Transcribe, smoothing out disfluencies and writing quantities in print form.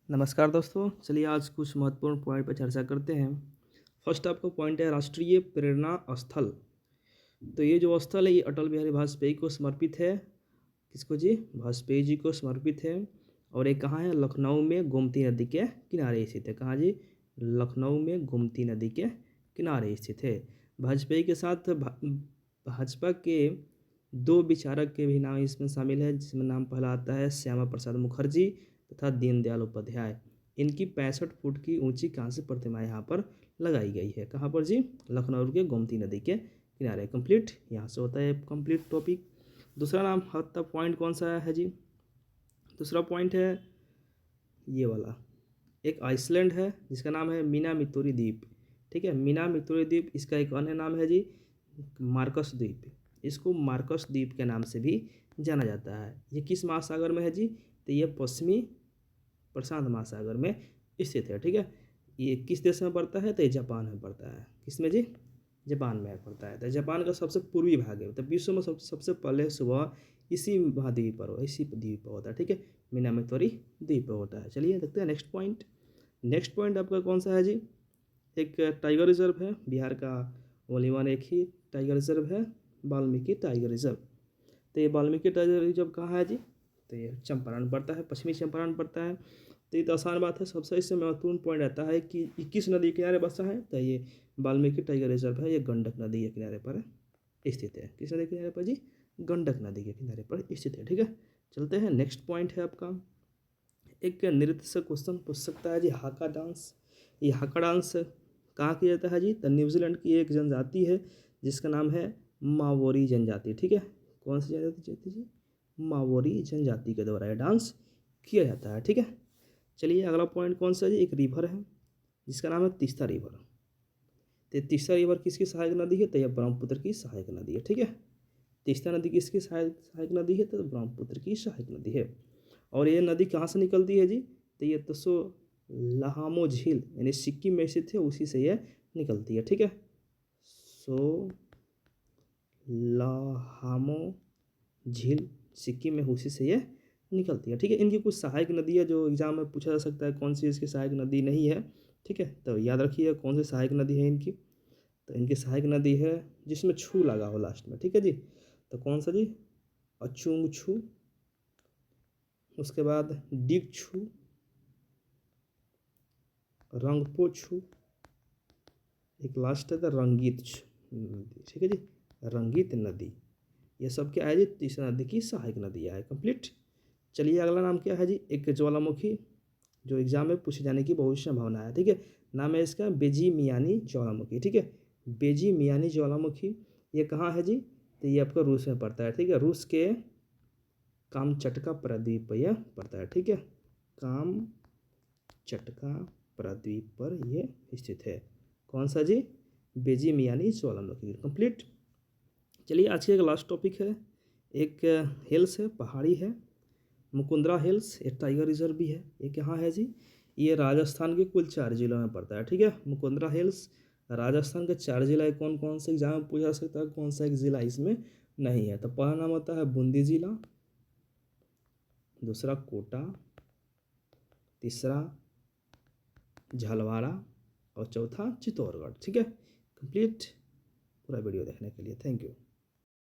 नमस्कार दोस्तों, चलिए आज कुछ महत्वपूर्ण पॉइंट पर चर्चा करते हैं। फर्स्ट आपका पॉइंट है राष्ट्रीय प्रेरणा स्थल। तो ये जो स्थल है ये अटल बिहारी वाजपेयी को समर्पित है। किसको जी? वाजपेयी जी को समर्पित है। और ये कहाँ है? लखनऊ में गोमती नदी के किनारे स्थित है। कहाँ जी? लखनऊ में गोमती नदी के किनारे स्थित है। वाजपेयी के साथ भाजपा के दो विचारक के भी नाम इसमें शामिल है, जिसमें नाम पहला आता है श्यामा प्रसाद मुखर्जी तथा दीनदयाल उपाध्याय। इनकी 65 फुट की ऊंची कांस्य प्रतिमा यहाँ पर लगाई गई है। कहाँ पर जी? लखनऊ के गोमती नदी के किनारे। कंप्लीट यहाँ से होता है कंप्लीट टॉपिक। दूसरा नाम हत्ता पॉइंट कौन सा है जी? दूसरा पॉइंट है ये वाला, एक आइसलैंड है जिसका नाम है मीनामितोरी द्वीप। ठीक है, मीनामितोरी द्वीप। इसका एक अन्य नाम है जी मार्कस द्वीप। इसको मार्कस द्वीप के नाम से भी जाना जाता है। ये किस महासागर में है जी? तो ये पश्चिमी प्रशांत महासागर में स्थित है। ठीक है, ये किस देश में पड़ता है? तो ये जापान में पड़ता है। किस में जी? जापान में पड़ता है। तो जापान का सबसे पूर्वी भाग है। तो विश्व में सबसे पहले सुबह इसी महाद्वीप पर इसी द्वीप पर होता है। ठीक है, मीनामितोरी द्वीप पर होता है। चलिए देखते हैं नेक्स्ट पॉइंट। नेक्स्ट पॉइंट आपका कौन सा है जी? एक टाइगर रिजर्व है बिहार का। ओनली वन एक ही टाइगर रिजर्व है, वाल्मीकि टाइगर रिजर्व। तो ये वाल्मीकि टाइगर रिजर्व कहाँ है जी? तो ये चंपारण पड़ता है, पश्चिमी चंपारण पड़ता है। तो ये तो आसान बात है। सबसे इससे महत्वपूर्ण पॉइंट आता है कि किस नदी के किनारे बसा है? तो ये वाल्मीकि टाइगर रिजर्व है, ये गंडक नदी के किनारे पर स्थित है। किस नदी के किनारे पर जी? गंडक नदी के किनारे पर स्थित है। ठीक है, चलते हैं नेक्स्ट पॉइंट है आपका। एक नृत्य से क्वेश्चन पूछ सकता है जी, हाका डांस। ये हाका डांस कहाँ किया जाता है जी? तो न्यूजीलैंड की एक जनजाति है जिसका नाम है मावोरी जनजाति। ठीक है, कौन सी जनजाति जी? मावोरी जनजाति के द्वारा यह डांस किया जाता है। ठीक है, चलिए अगला पॉइंट कौन सा जी? एक रिवर है जिसका नाम है तीस्ता रिवर। तो तीस्ता रिवर किसकी सहायक नदी है? तो यह ब्रह्मपुत्र की सहायक नदी है। ठीक है, तीस्ता नदी किसकी सहायक नदी है? तो ब्रह्मपुत्र की सहायक नदी है। और ये नदी कहाँ से निकलती है जी? तो ये लाहामो झील यानी सिक्किम में स्थित है, उसी से ये निकलती है। ठीक है, लाहामो झील सिक्किम में उसी से ये निकलती है। ठीक है, इनकी कुछ सहायक नदी है जो एग्जाम में पूछा जा सकता है, कौन सी इसकी सहायक नदी नहीं है। ठीक है, तो याद रखिए कौन सी सहायक नदी है इनकी। तो इनकी सहायक नदी है जिसमें छू लगा हो लास्ट में। ठीक है जी, तो कौन सा जी? अचुंग छू, उसके बाद डिग छू, रंगपो छू, एक लास्ट है तो रंगीत नदी। ठीक है जी, रंगीत नदी। ये सब क्या है जी? तीसरा नदी की सहायक नदी है। कंप्लीट। चलिए अगला नाम क्या है जी? एक ज्वालामुखी जो एग्जाम में पूछे जाने की बहुत संभावना है। ठीक है, नाम है इसका बेजी मियानी ज्वालामुखी। ठीक है, बेजी मियानी ज्वालामुखी। ये कहाँ है जी? तो ये आपका रूस में पड़ता है। ठीक है, रूस के कामचटका प्रायद्वीप पर यह पड़ता है। ठीक है, कामचटका प्रायद्वीप पर यह स्थित है। कौन सा जी? बेजी मियानी ज्वालामुखी। कंप्लीट। चलिए आज के एक लास्ट टॉपिक है, एक हिल्स है, पहाड़ी है, मुकुंदरा हिल्स। एक टाइगर रिजर्व भी है। ये कहाँ है जी? ये राजस्थान के कुल 4 जिलों में पड़ता है। ठीक है, मुकुंदरा हिल्स राजस्थान के 4 जिला। कौन कौन से एग्जाम में पूछा जा सकता है कौन सा एक जिला इसमें नहीं है? तो पहला नाम होता है बूंदी जिला, दूसरा कोटा, तीसरा झालवाड़ा और चौथा चित्तौड़गढ़। ठीक है, कंप्लीट। पूरा वीडियो देखने के लिए थैंक यू।